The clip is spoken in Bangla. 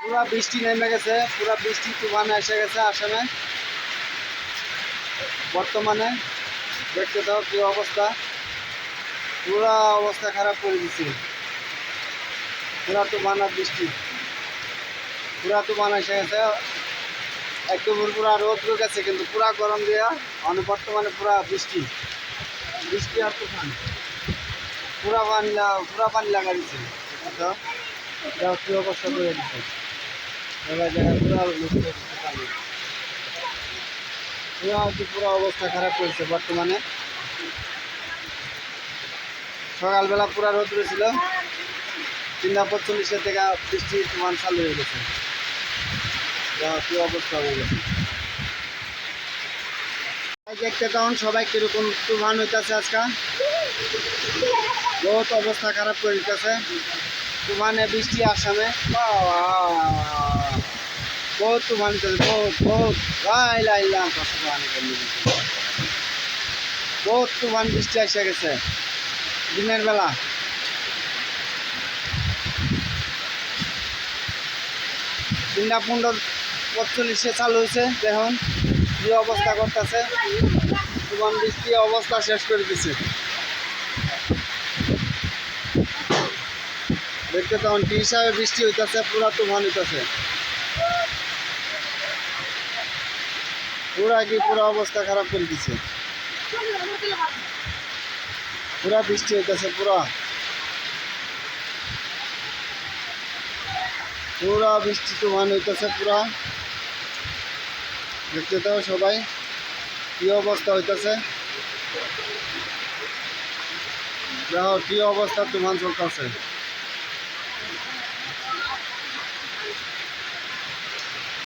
পুরা বৃষ্টি নেমে গেছে, পুরা বৃষ্টি তুফান এসে গেছে আসামে। বর্তমানে দেখতে দাও কি অবস্থা, পুরা অবস্থা খারাপ করে দিচ্ছে। পুরা তুফান আর বৃষ্টি, পুরা তুফান এসে গেছে। একদম পুরা রোদ গেছে, কিন্তু পুরা গরম দেওয়া বর্তমানে পুরা বৃষ্টি, বৃষ্টি আর তুফান পুরা পানি লাগা দিচ্ছে। কি অবস্থা করে দিচ্ছে, জায়গায় জায়গায় পুরো অবস্থা খারাপ করেছে। বর্তমানে সকালবেলা পুরা রোদ্র ছিল, 45 থেকে বৃষ্টি তুফান চালু হয়ে গেছে। কি অবস্থা হয়ে গেছে দেখতে তখন সবাই কিরকম তুফান হইতেছে। আজকে বহুত অবস্থা খারাপ করে দিতেছে তুফানে বৃষ্টি আসামে। বহুত তুফান হইতেছে, বহুত বহুত তুফান বৃষ্টি এসে গেছে দিনের বেলা। 45 চালু হয়েছে। দেখুন কি অবস্থা করতেছে, তুফান বৃষ্টি অবস্থা শেষ করে দিচ্ছে। দেখতে তখন কি হিসাবে বৃষ্টি হইতেছে, পুরা তুফান হইতেছে, পুরা অবস্থা খারাপ করে দিচ্ছে। পুরা বৃষ্টি হইতেছে, পুরা বৃষ্টি তুফান হইতেছে পুরা। দেখতে দাও সবাই কি অবস্থা হইতেছে, দেখো কি অবস্থা তুফান চলতেছে।